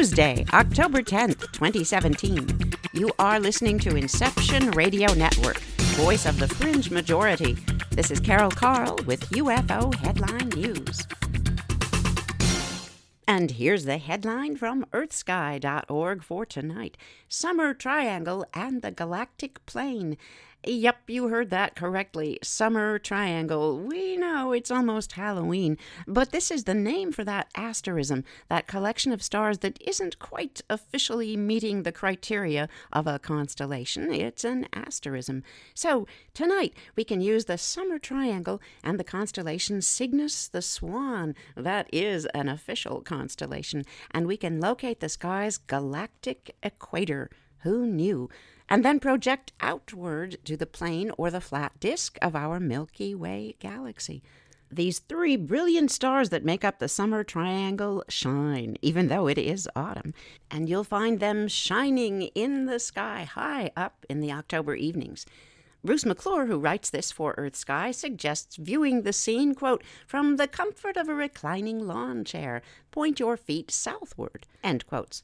Tuesday, October 10th, 2017. You are listening to Inception Radio Network, voice of the fringe majority. This is Carol Carl with UFO Headline News. And here's the headline from earthsky.org for tonight. Summer Triangle and the Galactic Plane. Yep, you heard that correctly. Summer Triangle. We know it's almost Halloween, but this is the name for that asterism, that collection of stars that isn't quite officially meeting the criteria of a constellation. It's an asterism. So, tonight, we can use the Summer Triangle and the constellation Cygnus the Swan. That is an official constellation, and we can locate the sky's galactic equator. Who knew? And then project outward to the plane or the flat disk of our Milky Way galaxy. These three brilliant stars that make up the Summer Triangle shine, even though it is autumn. And you'll find them shining in the sky high up in the October evenings. Bruce McClure, who writes this for Earth Sky, suggests viewing the scene, quote, from the comfort of a reclining lawn chair. Point your feet southward, end quotes.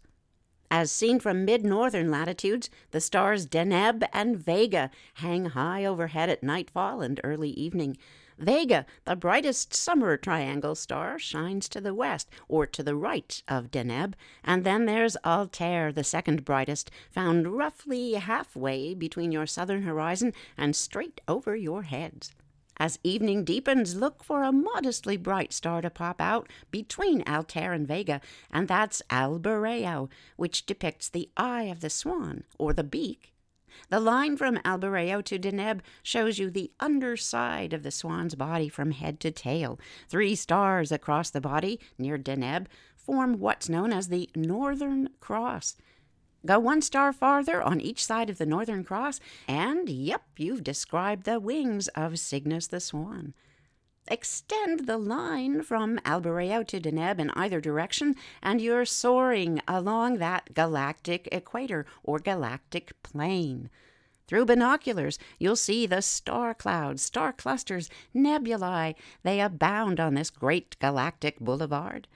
As seen from mid-northern latitudes, the stars Deneb and Vega hang high overhead at nightfall and early evening. Vega, the brightest summer triangle star, shines to the west, or to the right of Deneb, and then there's Altair, the second brightest, found roughly halfway between your southern horizon and straight over your heads. As evening deepens, look for a modestly bright star to pop out between Altair and Vega, and that's Altair, which depicts the eye of the swan, or the beak. The line from Altair to Deneb shows you the underside of the swan's body from head to tail. 3 stars across the body, near Deneb, form what's known as the Northern Cross. Go 1 star farther on each side of the Northern Cross, and yep, you've described the wings of Cygnus the Swan. Extend the line from Altair to Deneb in either direction, and you're soaring along that galactic equator, or galactic plane. Through binoculars, you'll see the star clouds, star clusters, nebulae. They abound on this great galactic boulevard.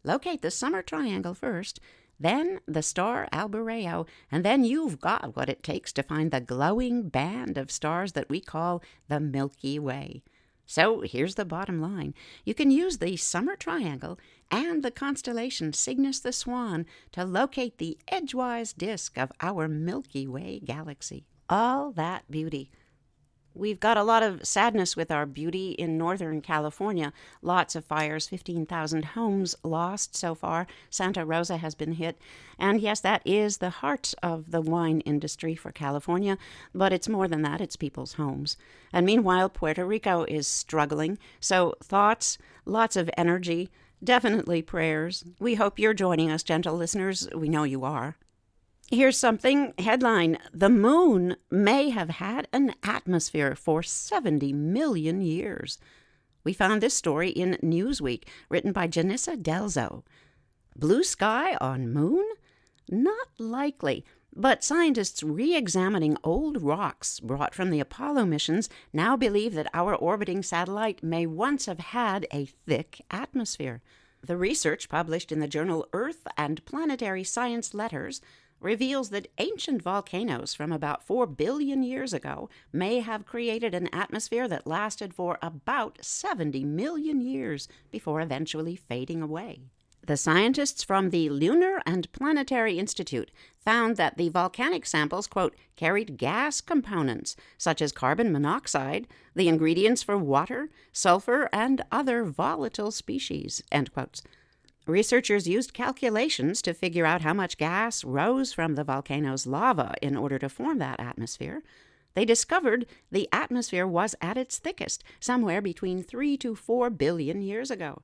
Locate the Summer Triangle first, then the star Altair, and then you've got what it takes to find the glowing band of stars that we call the Milky Way. So here's the bottom line. You can use the Summer Triangle and the constellation Cygnus the Swan to locate the edgewise disk of our Milky Way galaxy. All that beauty. We've got a lot of sadness with our beauty in Northern California. Lots of fires, 15,000 homes lost so far. Santa Rosa has been hit. And yes, that is the heart of the wine industry for California, but it's more than that, it's people's homes. And meanwhile, Puerto Rico is struggling. So thoughts, lots of energy, definitely prayers. We hope you're joining us, gentle listeners. We know you are. Here's something. Headline: the moon may have had an atmosphere for 70 million years. We found this story in Newsweek, written by Janissa Delzo. Blue sky on moon? Not likely, but scientists re-examining old rocks brought from the Apollo missions now believe that our orbiting satellite may once have had a thick atmosphere. The research, published in the journal Earth and Planetary Science Letters, reveals that ancient volcanoes from about 4 billion years ago may have created an atmosphere that lasted for about 70 million years before eventually fading away. The scientists from the Lunar and Planetary Institute found that the volcanic samples, quote, carried gas components such as carbon monoxide, the ingredients for water, sulfur, and other volatile species, end quotes. Researchers used calculations to figure out how much gas rose from the volcano's lava in order to form that atmosphere. They discovered the atmosphere was at its thickest, somewhere between 3 to 4 billion years ago.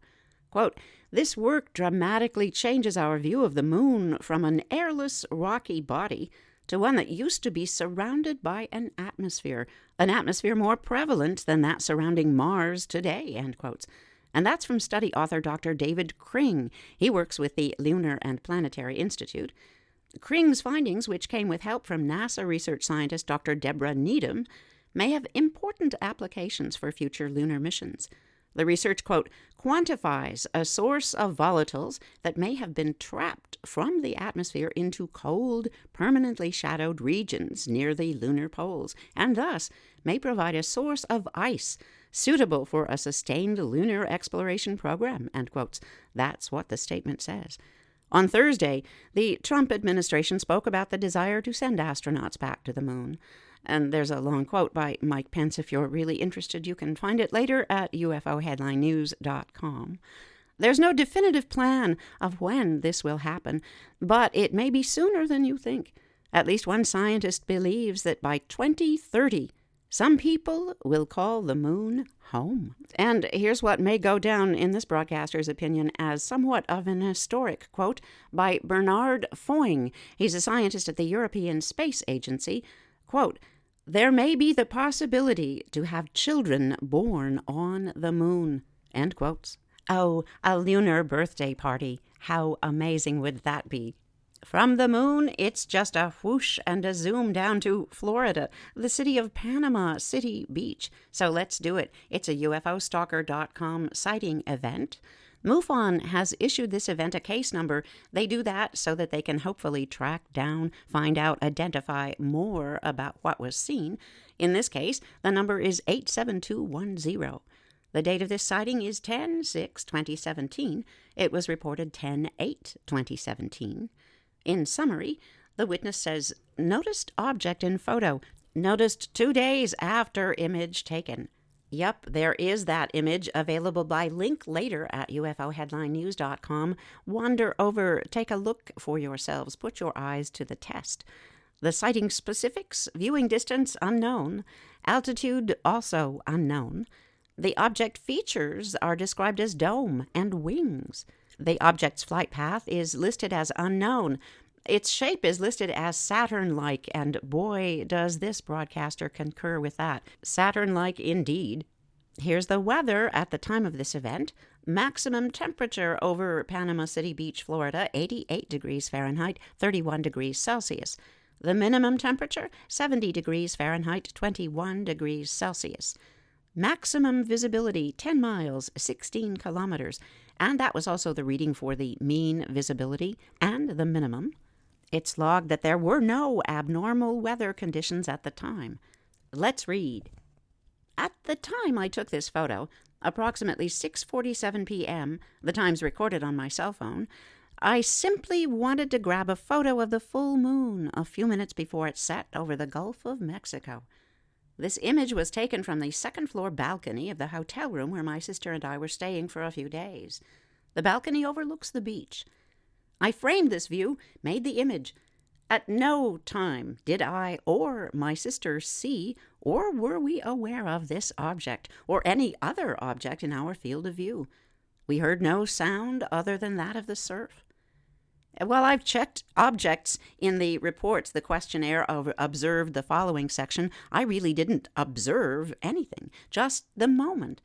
Quote, this work dramatically changes our view of the moon from an airless, rocky body to one that used to be surrounded by an atmosphere more prevalent than that surrounding Mars today, end quotes. And that's from study author Dr. David Kring. He works with the Lunar and Planetary Institute. Kring's findings, which came with help from NASA research scientist Dr. Deborah Needham, may have important applications for future lunar missions. The research, quote, quantifies a source of volatiles that may have been trapped from the atmosphere into cold, permanently shadowed regions near the lunar poles, and thus may provide a source of ice suitable for a sustained lunar exploration program, end quotes. That's what the statement says. On Thursday, the Trump administration spoke about the desire to send astronauts back to the moon. And there's a long quote by Mike Pence. If you're really interested, you can find it later at ufoheadlinenews.com. There's no definitive plan of when this will happen, but it may be sooner than you think. At least one scientist believes that by 2030, some people will call the moon home. And here's what may go down in this broadcaster's opinion as somewhat of an historic quote by Bernard Foyng. He's a scientist at the European Space Agency. Quote, "There may be the possibility to have children born on the moon," end quotes. Oh, a lunar birthday party. How amazing would that be? From the moon, it's just a whoosh and a zoom down to Florida, the city of Panama City Beach. So let's do it. It's a UFOstalker.com sighting event. MUFON has issued this event a case number. They do that so that they can hopefully track down, find out, identify more about what was seen. In this case, the number is 87210. The date of this sighting is 10/6/2017. It was reported 10/8/2017. In summary, the witness says, noticed object in photo, noticed 2 days after image taken. Yep, there is that image available by link later at ufoheadlinenews.com. Wander over, take a look for yourselves, put your eyes to the test. The sighting specifics, viewing distance unknown, altitude also unknown. The object features are described as dome and wings. The object's flight path is listed as unknown. Its shape is listed as Saturn-like, and boy, does this broadcaster concur with that. Saturn-like indeed. Here's the weather at the time of this event. Maximum temperature over Panama City Beach, Florida, 88 degrees Fahrenheit, 31 degrees Celsius. The minimum temperature, 70 degrees Fahrenheit, 21 degrees Celsius. Maximum visibility, 10 miles, 16 kilometers. And that was also the reading for the mean visibility and the minimum. It's logged that there were no abnormal weather conditions at the time. Let's read. At the time I took this photo, approximately 6:47 p.m., the time's recorded on my cell phone, I simply wanted to grab a photo of the full moon a few minutes before it set over the Gulf of Mexico. This image was taken from the second-floor balcony of the hotel room where my sister and I were staying for a few days. The balcony overlooks the beach. I framed this view, made the image. At no time did I or my sister see or were we aware of this object or any other object in our field of view. We heard no sound other than that of the surf. While I've checked objects in the reports, the questionnaire observed the following section, I really didn't observe anything, just the moment.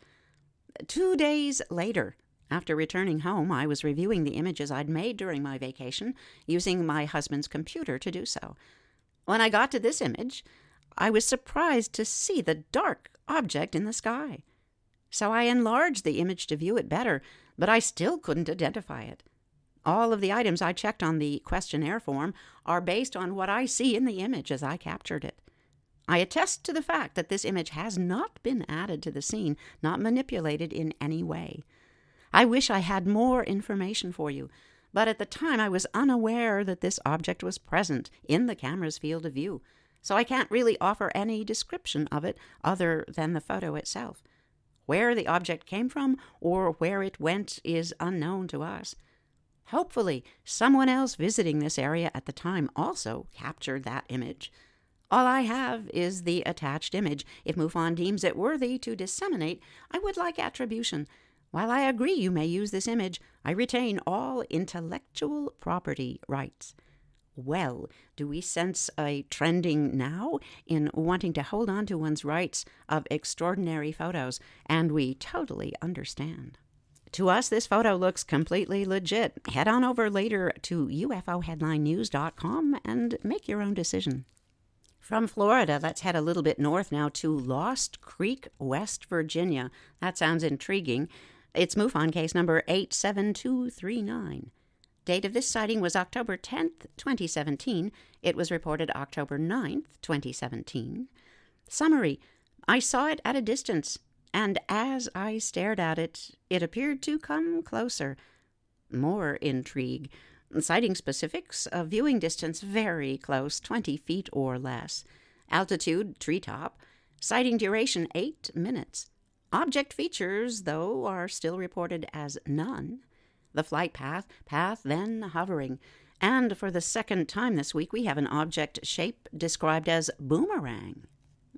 2 days later, after returning home, I was reviewing the images I'd made during my vacation, using my husband's computer to do so. When I got to this image, I was surprised to see the dark object in the sky. So I enlarged the image to view it better, but I still couldn't identify it. All of the items I checked on the questionnaire form are based on what I see in the image as I captured it. I attest to the fact that this image has not been added to the scene, not manipulated in any way. I wish I had more information for you, but at the time I was unaware that this object was present in the camera's field of view, so I can't really offer any description of it other than the photo itself. Where the object came from or where it went is unknown to us. Hopefully, someone else visiting this area at the time also captured that image. All I have is the attached image. If MUFON deems it worthy to disseminate, I would like attribution. While I agree you may use this image, I retain all intellectual property rights. Well, do we sense a trending now in wanting to hold on to one's rights of extraordinary photos? And we totally understand. To us, this photo looks completely legit. Head on over later to ufoheadlinenews.com and make your own decision. From Florida, let's head a little bit north now to Lost Creek, West Virginia. That sounds intriguing. It's MUFON case number 87239. Date of this sighting was October 10th, 2017. It was reported October 9th, 2017. Summary: I saw it at a distance, and as I stared at it, it appeared to come closer. More intrigue. Sighting specifics: a viewing distance very close, 20 feet or less. Altitude, treetop. Sighting duration, 8 minutes. Object features, though, are still reported as none. The flight path, then hovering. And for the second time this week, we have an object shape described as boomerang.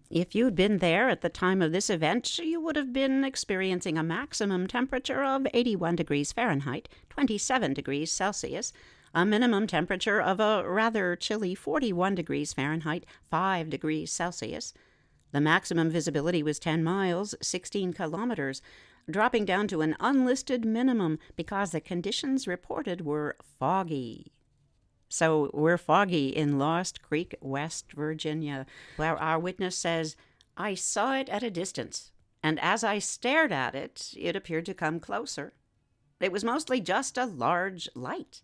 If you'd been there at the time of this event, you would have been experiencing a maximum temperature of 81 degrees Fahrenheit, 27 degrees Celsius, a minimum temperature of a rather chilly 41 degrees Fahrenheit, 5 degrees Celsius. The maximum visibility was 10 miles, 16 kilometers, dropping down to an unlisted minimum because the conditions reported were foggy. So we're foggy in Lost Creek, West Virginia, where our witness says, I saw it at a distance, and as I stared at it, it appeared to come closer. It was mostly just a large light.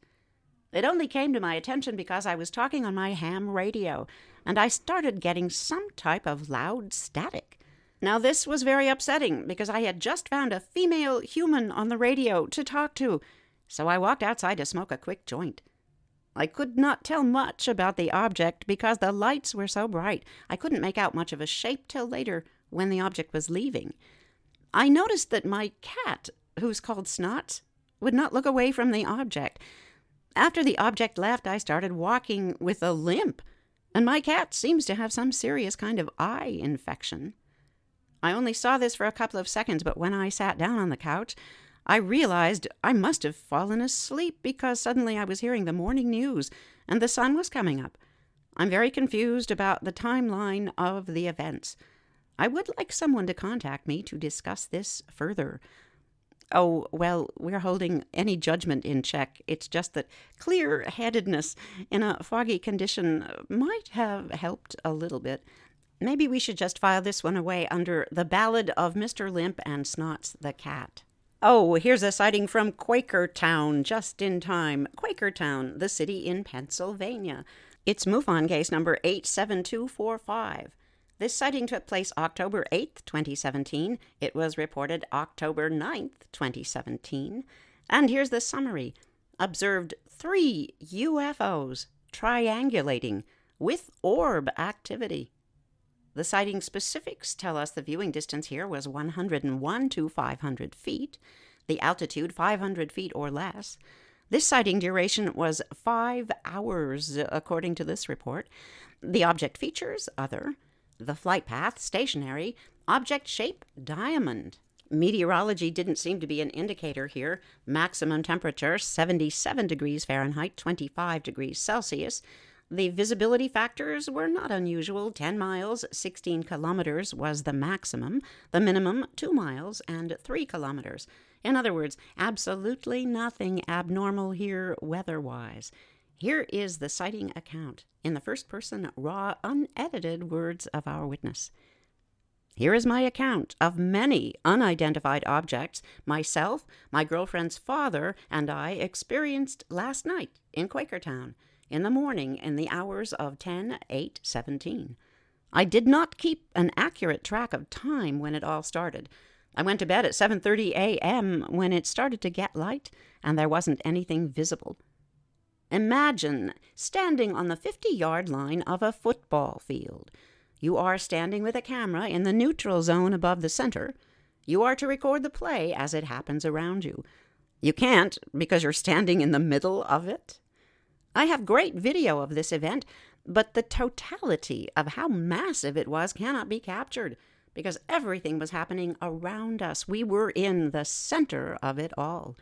It only came to my attention because I was talking on my ham radio, and I started getting some type of loud static. Now, this was very upsetting because I had just found a female human on the radio to talk to, so I walked outside to smoke a quick joint. I could not tell much about the object because the lights were so bright. I couldn't make out much of a shape till later when the object was leaving. I noticed that my cat, who's called Snots, would not look away from the object. After the object left, I started walking with a limp, and my cat seems to have some serious kind of eye infection. I only saw this for a couple of seconds, but when I sat down on the couch, I realized I must have fallen asleep because suddenly I was hearing the morning news and the sun was coming up. I'm very confused about the timeline of the events. I would like someone to contact me to discuss this further. Oh, well, we're holding any judgment in check. It's just that clear-headedness in a foggy condition might have helped a little bit. Maybe we should just file this one away under the Ballad of Mr. Limp and Snots the Cat. Oh, here's a sighting from Quakertown, just in time. Quakertown, the city in Pennsylvania. It's MUFON case number 87245. This sighting took place October 8th, 2017. It was reported October 9th, 2017. And here's the summary. Observed 3 UFOs triangulating with orb activity. The sighting specifics tell us the viewing distance here was 101 to 500 feet, the altitude 500 feet or less. This sighting duration was 5 hours, according to this report. The object features, other. The flight path, stationary. Object shape, diamond. Meteorology didn't seem to be an indicator here. Maximum temperature, 77 degrees Fahrenheit, 25 degrees Celsius. The visibility factors were not unusual. 10 miles, 16 kilometers was the maximum. The minimum, 2 miles and 3 kilometers. In other words, absolutely nothing abnormal here weather-wise. Here is the sighting account in the first-person, raw, unedited words of our witness. Here is my account of many unidentified objects myself, my girlfriend's father, and I experienced last night in Quakertown. In the morning, in the hours of 10:08:17. I did not keep an accurate track of time when it all started. I went to bed at 7:30 a.m. when it started to get light, and there wasn't anything visible. Imagine standing on the 50-yard line of a football field. You are standing with a camera in the neutral zone above the center. You are to record the play as it happens around you. You can't because you're standing in the middle of it. I have great video of this event, but the totality of how massive it was cannot be captured because everything was happening around us. We were in the center of it all.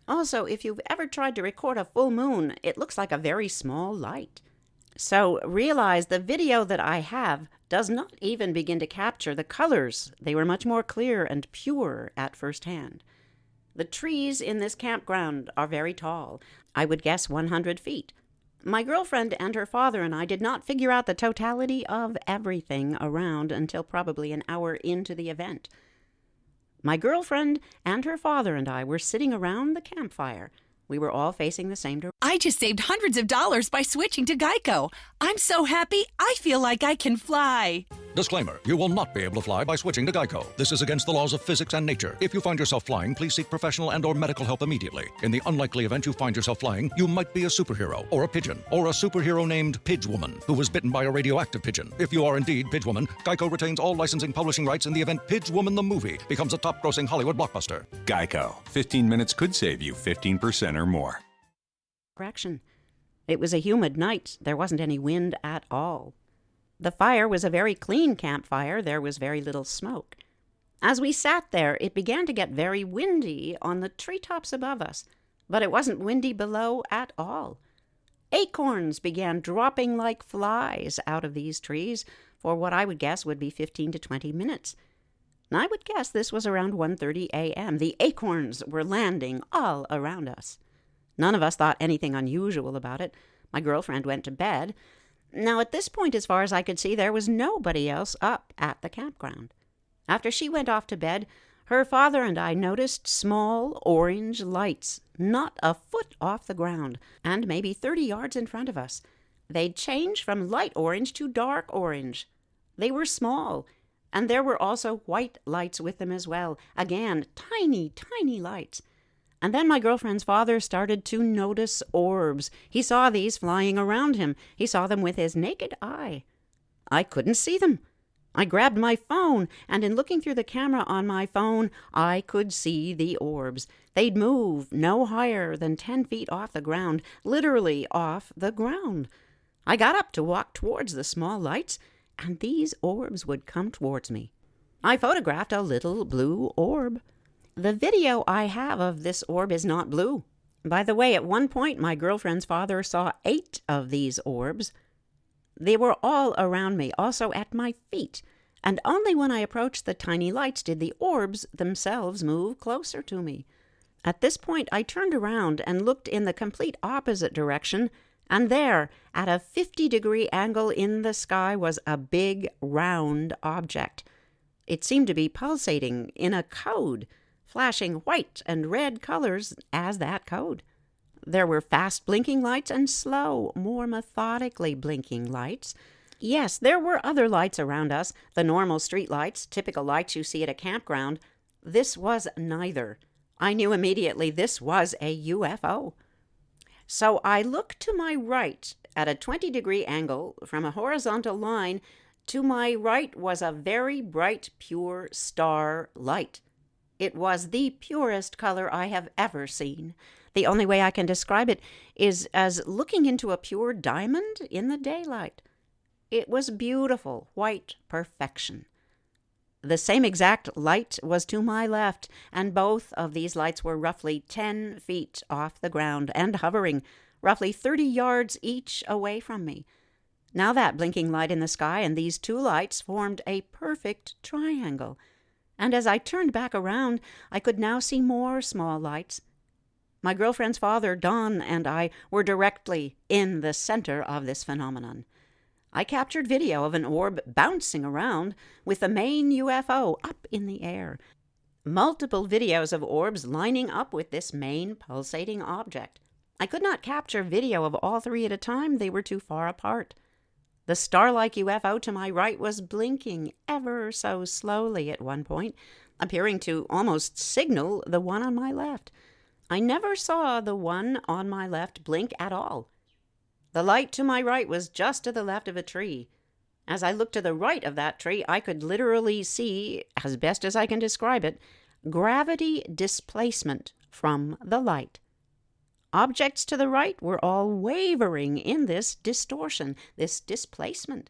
Also, if you've ever tried to record a full moon, it looks like a very small light. So realize the video that I have does not even begin to capture the colors. They were much more clear and pure at first hand. The trees in this campground are very tall. I would guess 100 feet. My girlfriend and her father and I did not figure out the totality of everything around until probably an hour into the event. My girlfriend and her father and I were sitting around the campfire. We were all facing the same direction. I just saved hundreds of dollars by switching to Geico. I'm so happy, I feel like I can fly. Disclaimer, you will not be able to fly by switching to Geico. This is against the laws of physics and nature. If you find yourself flying, please seek professional and/or medical help immediately. In the unlikely event you find yourself flying, you might be a superhero, or a pigeon, or a superhero named Pidgewoman, who was bitten by a radioactive pigeon. If you are indeed Pidgewoman, Geico retains all licensing publishing rights in the event Pidgewoman the movie becomes a top-grossing Hollywood blockbuster. Geico. 15 minutes could save you 15% or more. It was a humid night. There wasn't any wind at all. The fire was a very clean campfire. There was very little smoke. As we sat there, it began to get very windy on the treetops above us, but it wasn't windy below at all. Acorns began dropping like flies out of these trees for what I would guess would be 15 to 20 minutes. And I would guess this was around 1:30 a.m. The acorns were landing all around us. None of us thought anything unusual about it. My girlfriend went to bed. Now, at this point, as far as I could see, there was nobody else up at the campground. After she went off to bed, her father and I noticed small orange lights, not a foot off the ground, and maybe 30 yards in front of us. They'd changed from light orange to dark orange. They were small, and there were also white lights with them as well. Again, tiny, tiny lights. And then my girlfriend's father started to notice orbs. He saw these flying around him. He saw them with his naked eye. I couldn't see them. I grabbed my phone, and in looking through the camera on my phone, I could see the orbs. They'd move no higher than 10 feet off the ground, literally off the ground. I got up to walk towards the small lights, and these orbs would come towards me. I photographed a little blue orb. The video I have of this orb is not blue. By the way, at one point, my girlfriend's father saw 8 of these orbs. They were all around me, also at my feet, and only when I approached the tiny lights did the orbs themselves move closer to me. At this point, I turned around and looked in the complete opposite direction, and there, at a 50-degree angle in the sky, was a big, round object. It seemed to be pulsating in a code, flashing white and red colors as that code. There were fast blinking lights and slow, more methodically blinking lights. Yes, there were other lights around us, the normal street lights, typical lights you see at a campground. This was neither. I knew immediately this was a UFO. So I looked to my right at a 20-degree angle from a horizontal line. To my right was a very bright, pure star light. It was the purest color I have ever seen. The only way I can describe it is as looking into a pure diamond in the daylight. It was beautiful, white perfection. The same exact light was to my left, and both of these lights were roughly 10 feet off the ground and hovering roughly 30 yards each away from me. Now that blinking light in the sky and these 2 lights formed a perfect triangle. And as I turned back around, I could now see more small lights. My girlfriend's father, Don, and I were directly in the center of this phenomenon. I captured video of an orb bouncing around with the main UFO up in the air. Multiple videos of orbs lining up with this main pulsating object. I could not capture video of all 3 at a time. They were too far apart. The star-like UFO to my right was blinking ever so slowly at one point, appearing to almost signal the one on my left. I never saw the one on my left blink at all. The light to my right was just to the left of a tree. As I looked to the right of that tree, I could literally see, as best as I can describe it, gravity displacement from the light. Objects to the right were all wavering in this distortion, this displacement.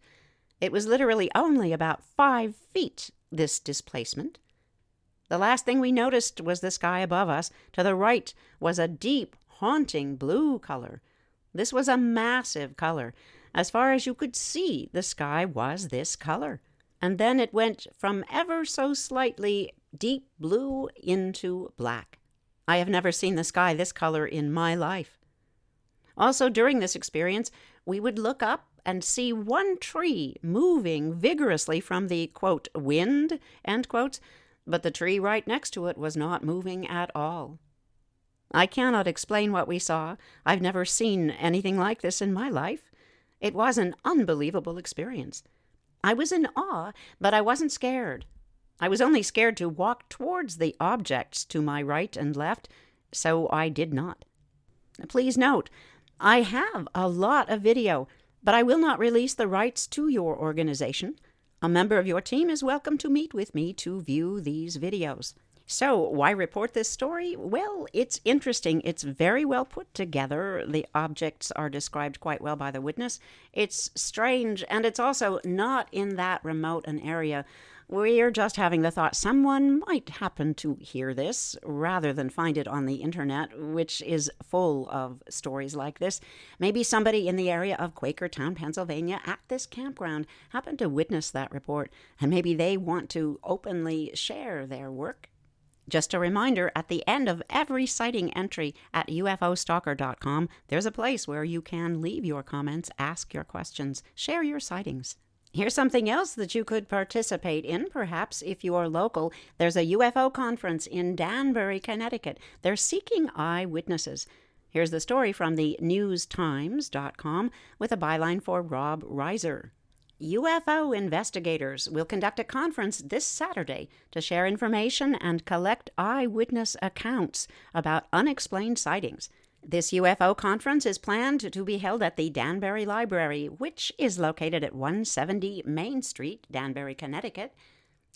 It was literally only about 5 feet, this displacement. The last thing we noticed was the sky above us. To the right was a deep, haunting blue color. This was a massive color. As far as you could see, the sky was this color. And then it went from ever so slightly deep blue into black. I have never seen the sky this color in my life. Also, during this experience, we would look up and see one tree moving vigorously from the, quote, wind, end quotes, but the tree right next to it was not moving at all. I cannot explain what we saw. I've never seen anything like this in my life. It was an unbelievable experience. I was in awe, but I wasn't scared. I was only scared to walk towards the objects to my right and left, so I did not. Please note, I have a lot of video, but I will not release the rights to your organization. A member of your team is welcome to meet with me to view these videos. So, why report this story? Well, it's interesting. It's very well put together. The objects are described quite well by the witness. It's strange, and it's also not in that remote an area. We're just having the thought someone might happen to hear this rather than find it on the internet, which is full of stories like this. Maybe somebody in the area of Quakertown, Pennsylvania, at this campground happened to witness that report, and maybe they want to openly share their work. Just a reminder, at the end of every sighting entry at UFOstalker.com, there's a place where you can leave your comments, ask your questions, share your sightings. Here's something else that you could participate in, perhaps if you are local. There's a UFO conference in Danbury, Connecticut. They're seeking eyewitnesses. Here's the story from the newstimes.com with a byline for Rob Reiser. UFO investigators will conduct a conference this Saturday to share information and collect eyewitness accounts about unexplained sightings. This UFO conference is planned to be held at the Danbury Library, which is located at 170 Main Street, Danbury, Connecticut.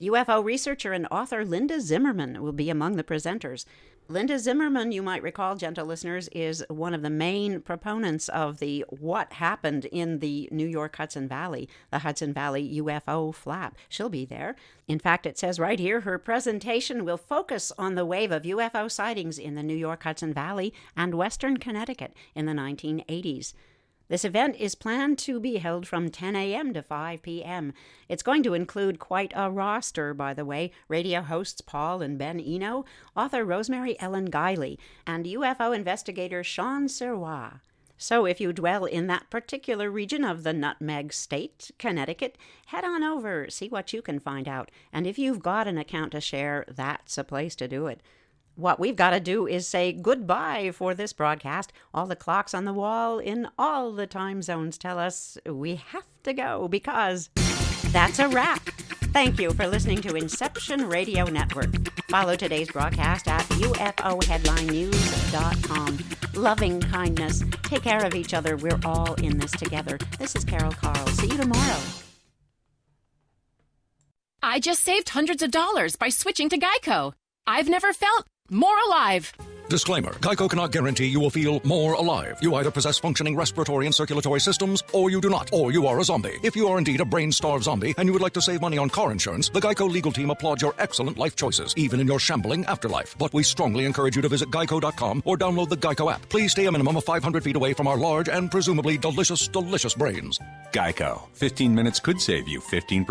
UFO researcher and author Linda Zimmerman will be among the presenters. Linda Zimmerman, you might recall, gentle listeners, is one of the main proponents of the what happened in the New York Hudson Valley, the Hudson Valley UFO flap. She'll be there. In fact, it says right here, her presentation will focus on the wave of UFO sightings in the New York Hudson Valley and Western Connecticut in the 1980s. This event is planned to be held from 10 a.m. to 5 p.m. It's going to include quite a roster, by the way. Radio hosts Paul and Ben Eno, author Rosemary Ellen Guiley, and UFO investigator Sean Sirois. So if you dwell in that particular region of the Nutmeg State, Connecticut, head on over, see what you can find out. And if you've got an account to share, that's a place to do it. What we've got to do is say goodbye for this broadcast. All the clocks on the wall in all the time zones tell us we have to go because that's a wrap. Thank you for listening to Inception Radio Network. Follow today's broadcast at UFOheadlinenews.com. Loving kindness. Take care of each other. We're all in this together. This is Carol Carl. See you tomorrow. I just saved hundreds of dollars by switching to Geico. I've never felt more alive. Disclaimer. Geico cannot guarantee you will feel more alive. You either possess functioning respiratory and circulatory systems, or you do not, or you are a zombie. If you are indeed a brain-starved zombie and you would like to save money on car insurance, the Geico legal team applauds your excellent life choices, even in your shambling afterlife. But we strongly encourage you to visit geico.com or download the Geico app. Please stay a minimum of 500 feet away from our large and presumably delicious, delicious brains. Geico. 15 minutes could save you 15%.